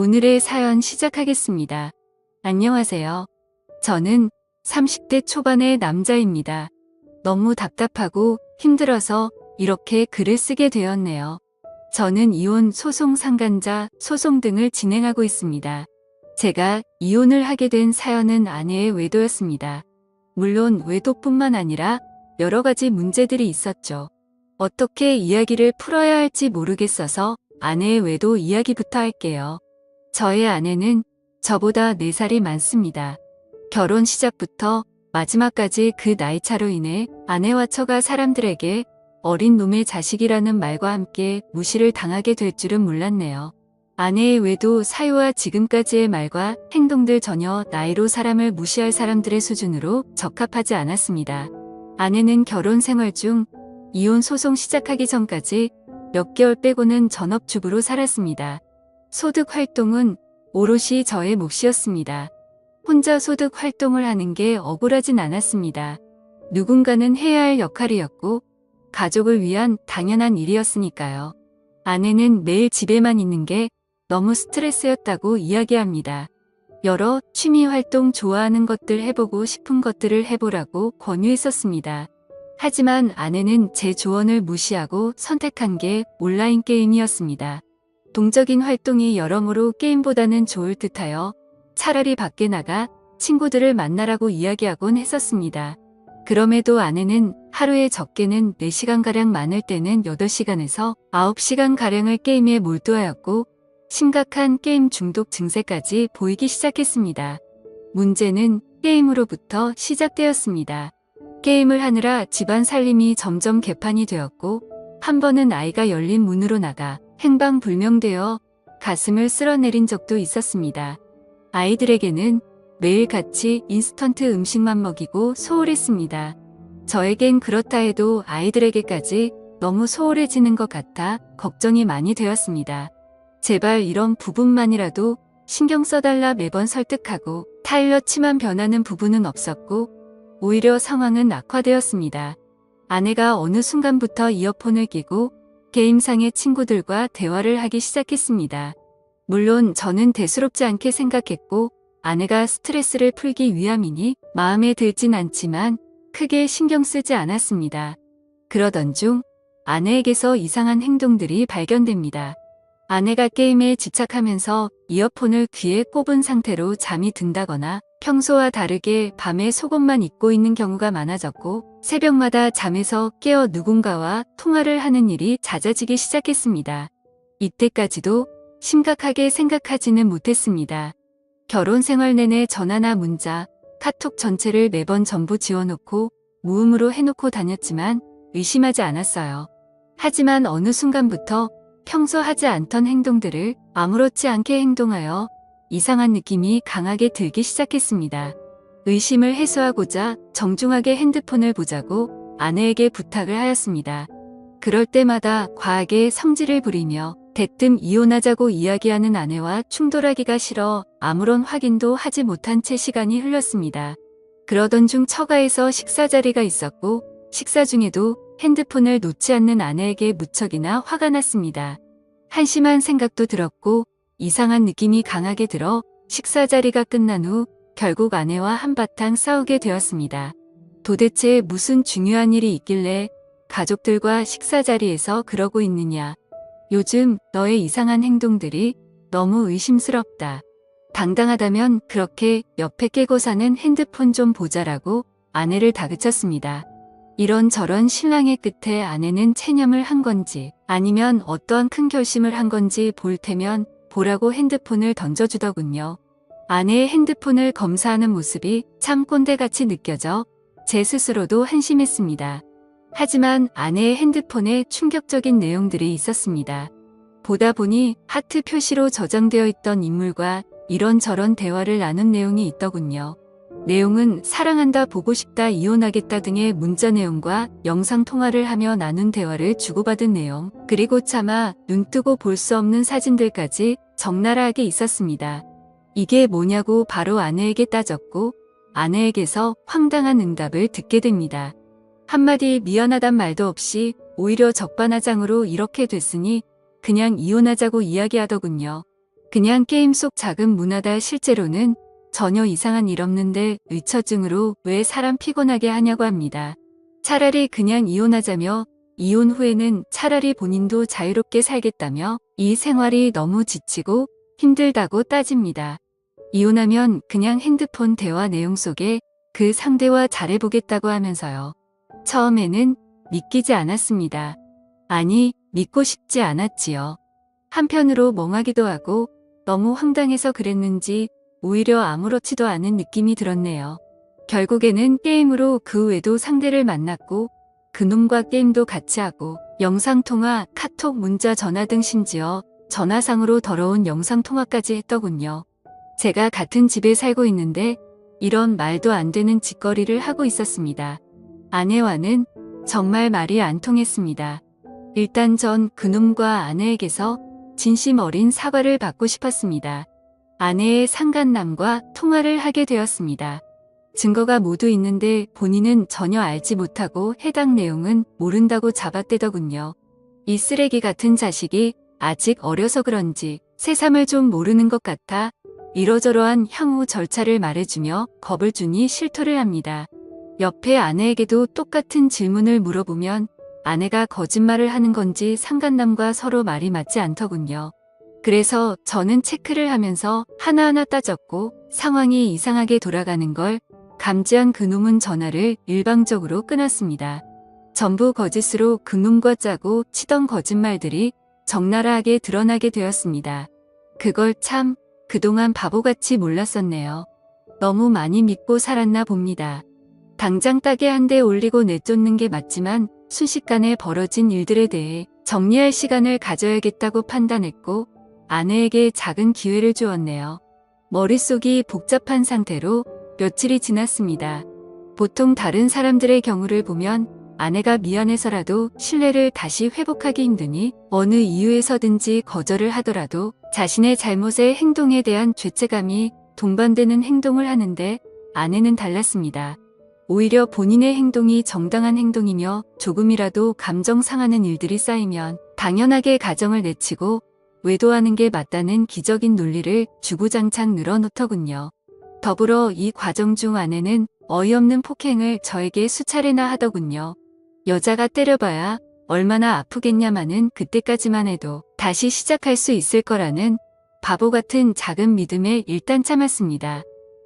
오늘의 사연 시작하겠습니다. 안녕하세요. 저는 30대 초반의 남자입니다. 너무 답답하고 힘들어서 이렇게 글을 쓰게 되었네요. 저는 이혼 소송 상간자 소송 등을 진행하고 있습니다. 제가 이혼을 하게 된 사연은 아내의 외도였습니다. 물론 외도뿐만 아니라 여러 가지 문제들이 있었죠. 어떻게 이야기를 풀어야 할지 모르겠어서 아내의 외도 이야기부터 할게요. 저의 아내는 저보다 4살이 많습니다. 결혼 시작부터 마지막까지 그 나이 차로 인해 아내와 처가 사람들에게 어린 놈의 자식이라는 말과 함께 무시를 당하게 될 줄은 몰랐네요. 아내의 외도 사유와 지금까지의 말과 행동들 전혀 나이로 사람을 무시할 사람들의 수준으로 적합하지 않았습니다. 아내는 결혼 생활 중 이혼 소송 시작하기 전까지 몇 개월 빼고는 전업주부로 살았습니다. 소득 활동은 오롯이 저의 몫이었습니다. 혼자 소득 활동을 하는 게 억울하진 않았습니다. 누군가는 해야 할 역할이었고 가족을 위한 당연한 일이었으니까요. 아내는 매일 집에만 있는 게 너무 스트레스였다고 이야기합니다. 여러 취미 활동 좋아하는 것들 해보고 싶은 것들을 해보라고 권유했었습니다. 하지만 아내는 제 조언을 무시하고 선택한 게 온라인 게임이었습니다. 동적인 활동이 여러모로 게임보다는 좋을 듯하여 차라리 밖에 나가 친구들을 만나라고 이야기하곤 했었습니다. 그럼에도 아내는 하루에 적게는 4시간가량 많을 때는 8시간에서 9시간가량을 게임에 몰두하였고 심각한 게임 중독 증세까지 보이기 시작했습니다. 문제는 게임으로부터 시작되었습니다. 게임을 하느라 집안 살림이 점점 개판이 되었고 한 번은 아이가 열린 문으로 나가 행방불명되어 가슴을 쓸어내린 적도 있었습니다. 아이들에게는 매일 같이 인스턴트 음식만 먹이고 소홀했습니다. 저에겐 그렇다 해도 아이들에게까지 너무 소홀해지는 것 같아 걱정이 많이 되었습니다. 제발 이런 부분만이라도 신경 써달라 매번 설득하고 타일러치만 변하는 부분은 없었고 오히려 상황은 악화되었습니다. 아내가 어느 순간부터 이어폰을 끼고 게임상의 친구들과 대화를 하기 시작했습니다. 물론 저는 대수롭지 않게 생각했고 아내가 스트레스를 풀기 위함이니 마음에 들진 않지만 크게 신경 쓰지 않았습니다. 그러던 중 아내에게서 이상한 행동들이 발견됩니다. 아내가 게임에 집착하면서 이어폰을 귀에 꼽은 상태로 잠이 든다거나 평소와 다르게 밤에 속옷만 입고 있는 경우가 많아졌고 새벽마다 잠에서 깨어 누군가와 통화를 하는 일이 잦아지기 시작했습니다. 이때까지도 심각하게 생각하지는 못했습니다. 결혼 생활 내내 전화나 문자, 카톡 전체를 매번 전부 지워놓고 무음으로 해놓고 다녔지만 의심하지 않았어요. 하지만 어느 순간부터 평소 하지 않던 행동들을 아무렇지 않게 행동하여 이상한 느낌이 강하게 들기 시작했습니다. 의심을 해소하고자 정중하게 핸드폰을 보자고 아내에게 부탁을 하였습니다. 그럴 때마다 과하게 성질을 부리며 대뜸 이혼하자고 이야기하는 아내와 충돌하기가 싫어 아무런 확인도 하지 못한 채 시간이 흘렀습니다. 그러던 중 처가에서 식사 자리가 있었고 식사 중에도 핸드폰을 놓지 않는 아내에게 무척이나 화가 났습니다. 한심한 생각도 들었고 이상한 느낌이 강하게 들어 식사 자리가 끝난 후 결국 아내와 한바탕 싸우게 되었습니다. 도대체 무슨 중요한 일이 있길래 가족들과 식사 자리에서 그러고 있느냐. 요즘 너의 이상한 행동들이 너무 의심스럽다. 당당하다면 그렇게 옆에 깨고 사는 핸드폰 좀 보자라고 아내를 다그쳤습니다. 이런저런 신랑의 끝에 아내는 체념을 한 건지 아니면 어떠한 큰 결심을 한 건지 볼 테면 보라고 핸드폰을 던져주더군요. 아내의 핸드폰을 검사하는 모습이 참 꼰대같이 느껴져 제 스스로도 한심했습니다. 하지만 아내의 핸드폰에 충격적인 내용들이 있었습니다. 보다 보니 하트 표시로 저장되어 있던 인물과 이런저런 대화를 나눈 내용이 있더군요. 내용은 사랑한다, 보고 싶다, 이혼하겠다 등의 문자 내용과 영상통화를 하며 나눈 대화를 주고받은 내용, 그리고 차마 눈뜨고 볼 수 없는 사진들까지 적나라하게 있었습니다. 이게 뭐냐고 바로 아내에게 따졌고 아내에게서 황당한 응답을 듣게 됩니다. 한마디 미안하단 말도 없이 오히려 적반하장으로 이렇게 됐으니 그냥 이혼하자고 이야기하더군요. 그냥 게임 속 작은 문화다. 실제로는 전혀 이상한 일 없는데 의처증으로 왜 사람 피곤하게 하냐고 합니다. 차라리 그냥 이혼하자며 이혼 후에는 차라리 본인도 자유롭게 살겠다며 이 생활이 너무 지치고 힘들다고 따집니다. 이혼하면 그냥 핸드폰 대화 내용 속에 그 상대와 잘해보겠다고 하면서요. 처음에는 믿기지 않았습니다. 아니, 믿고 싶지 않았지요. 한편으로 멍하기도 하고 너무 황당해서 그랬는지 오히려 아무렇지도 않은 느낌이 들었네요. 결국에는 게임으로 그 외도 상대를 만났고 그놈과 게임도 같이 하고 영상통화, 카톡, 문자, 전화 등 심지어 전화상으로 더러운 영상통화까지 했더군요. 제가 같은 집에 살고 있는데 이런 말도 안 되는 짓거리를 하고 있었습니다. 아내와는 정말 말이 안 통했습니다. 일단 전 그놈과 아내에게서 진심 어린 사과를 받고 싶었습니다. 아내의 상간남과 통화를 하게 되었습니다. 증거가 모두 있는데 본인은 전혀 알지 못하고 해당 내용은 모른다고 잡아떼더군요. 이 쓰레기 같은 자식이 아직 어려서 그런지 새삼을 좀 모르는 것 같아 이러저러한 향후 절차를 말해주며 겁을 주니 실토를 합니다. 옆에 아내에게도 똑같은 질문을 물어보면 아내가 거짓말을 하는 건지 상간남과 서로 말이 맞지 않더군요. 그래서 저는 체크를 하면서 하나하나 따졌고 상황이 이상하게 돌아가는 걸 감지한 그놈은 전화를 일방적으로 끊었습니다. 전부 거짓으로 그놈과 짜고 치던 거짓말들이 적나라하게 드러나게 되었습니다. 그걸 참 그동안 바보같이 몰랐었네요. 너무 많이 믿고 살았나 봅니다. 당장 따게 한 대 올리고 내쫓는 게 맞지만 순식간에 벌어진 일들에 대해 정리할 시간을 가져야겠다고 판단했고 아내에게 작은 기회를 주었네요. 머릿속이 복잡한 상태로 며칠이 지났습니다. 보통 다른 사람들의 경우를 보면 아내가 미안해서라도 신뢰를 다시 회복하기 힘드니 어느 이유에서든지 거절을 하더라도 자신의 잘못의 행동에 대한 죄책감이 동반되는 행동을 하는데 아내는 달랐습니다. 오히려 본인의 행동이 정당한 행동이며 조금이라도 감정 상하는 일들이 쌓이면 당연하게 가정을 내치고 외도하는 게 맞다는 기적인 논리를 주구장창 늘어놓더군요. 더불어 이 과정 중 아내는 어이없는 폭행을 저에게 수차례나 하더군요. 여자가 때려봐야 얼마나 아프겠냐마는 그때까지만 해도 다시 시작할 수 있을 거라는 바보 같은 작은 믿음에 일단 참았습니다.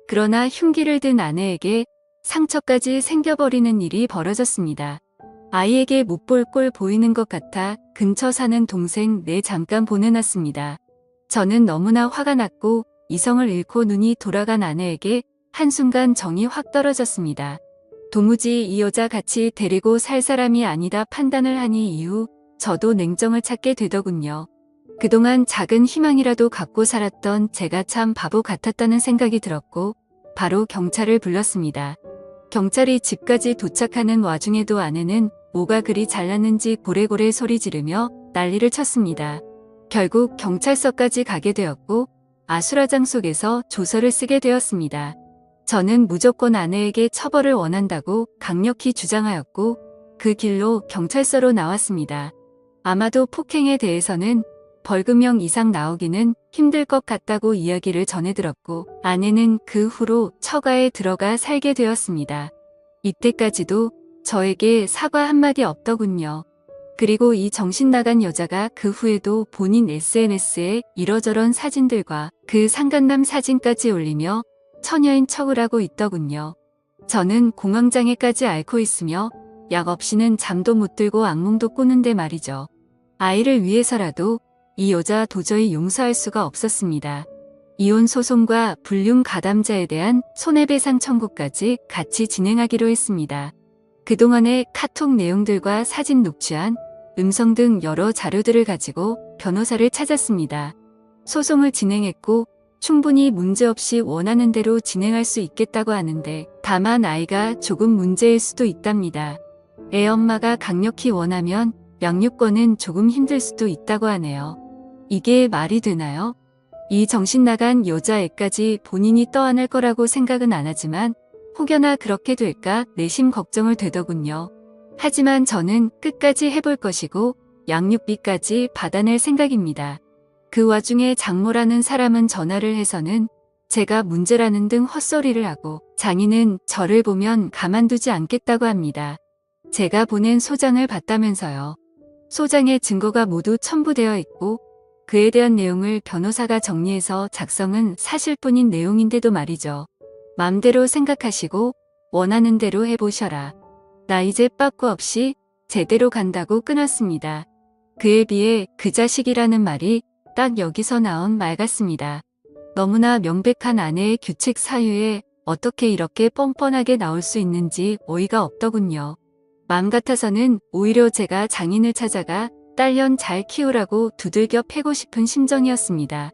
그러나 흉기를 든 아내에게 상처까지 생겨버리는 일이 벌어졌습니다. 아이에게 못 볼 꼴 보이는 것 같아 근처 사는 동생 잠깐 보내놨습니다. 저는 너무나 화가 났고 이성을 잃고 눈이 돌아간 아내에게 한순간 정이 확 떨어졌습니다. 도무지 이 여자 같이 데리고 살 사람이 아니다 판단을 하니 이후 저도 냉정을 찾게 되더군요. 그동안 작은 희망이라도 갖고 살았던 제가 참 바보 같았다는 생각이 들었고 바로 경찰을 불렀습니다. 경찰이 집까지 도착하는 와중에도 아내는 뭐가 그리 잘났는지 고래고래 소리 지르며 난리를 쳤습니다. 결국 경찰서까지 가게 되었고 아수라장 속에서 조서를 쓰게 되었습니다. 저는 무조건 아내에게 처벌을 원한다고 강력히 주장하였고 그 길로 경찰서로 나왔습니다. 아마도 폭행에 대해서는 벌금형 이상 나오기는 힘들 것 같다고 이야기를 전해 들었고 아내는 그 후로 처가에 들어가 살게 되었습니다. 이때까지도 저에게 사과 한마디 없더군요. 그리고 이 정신나간 여자가 그 후에도 본인 SNS에 이러저런 사진들과 그 상간남 사진까지 올리며 처녀인 척을 하고 있더군요. 저는 공황장애까지 앓고 있으며 약 없이는 잠도 못 들고 악몽도 꾸는데 말이죠. 아이를 위해서라도 이 여자 도저히 용서할 수가 없었습니다. 이혼 소송과 불륜 가담자에 대한 손해배상 청구까지 같이 진행하기로 했습니다. 그동안의 카톡 내용들과 사진 녹취한 음성 등 여러 자료들을 가지고 변호사를 찾았습니다. 소송을 진행했고 충분히 문제없이 원하는 대로 진행할 수 있겠다고 하는데 다만 아이가 조금 문제일 수도 있답니다. 애 엄마가 강력히 원하면 양육권은 조금 힘들 수도 있다고 하네요. 이게 말이 되나요? 이 정신나간 여자애까지 본인이 떠안을 거라고 생각은 안 하지만 혹여나 그렇게 될까 내심 걱정을 되더군요. 하지만 저는 끝까지 해볼 것이고 양육비까지 받아낼 생각입니다. 그 와중에 장모라는 사람은 전화를 해서는 제가 문제라는 등 헛소리를 하고 장인은 저를 보면 가만두지 않겠다고 합니다. 제가 보낸 소장을 봤다면서요. 소장의 증거가 모두 첨부되어 있고 그에 대한 내용을 변호사가 정리해서 작성은 사실뿐인 내용인데도 말이죠. 맘대로 생각하시고 원하는 대로 해보셔라. 나 이제 빠꾸 없이 제대로 간다고 끊었습니다. 그에 비해 그 자식이라는 말이 딱 여기서 나온 말 같습니다. 너무나 명백한 아내의 규칙 사유에 어떻게 이렇게 뻔뻔하게 나올 수 있는지 어이가 없더군요. 마음 같아서는 오히려 제가 장인을 찾아가 딸년 잘 키우라고 두들겨 패고 싶은 심정이었습니다.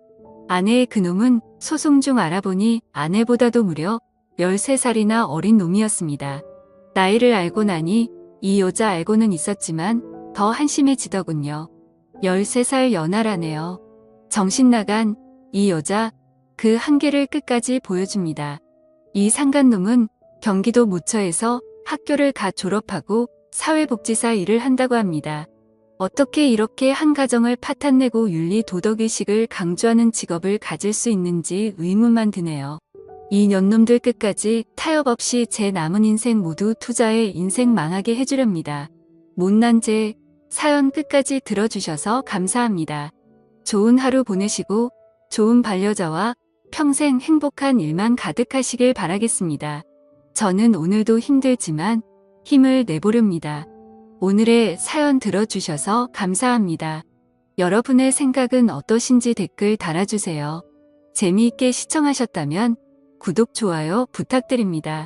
아내의 그놈은 소송 중 알아보니 아내보다도 무려 13살이나 어린 놈이었습니다. 나이를 알고 나니 이 여자 알고는 있었지만 더 한심해지더군요. 13살 연하라네요. 정신 나간 이 여자 그 한계를 끝까지 보여줍니다. 이 상간놈은 경기도 모처에서 학교를 갓 졸업하고 사회복지사 일을 한다고 합니다. 어떻게 이렇게 한 가정을 파탄내고 윤리 도덕의식을 강조하는 직업을 가질 수 있는지 의문만 드네요. 이 년놈들 끝까지 타협 없이 제 남은 인생 모두 투자해 인생 망하게 해주렵니다. 못난 제 사연 끝까지 들어주셔서 감사합니다. 좋은 하루 보내시고 좋은 반려자와 평생 행복한 일만 가득하시길 바라겠습니다. 저는 오늘도 힘들지만 힘을 내보렵니다. 오늘의 사연 들어주셔서 감사합니다. 여러분의 생각은 어떠신지 댓글 달아주세요. 재미있게 시청하셨다면 구독, 좋아요 부탁드립니다.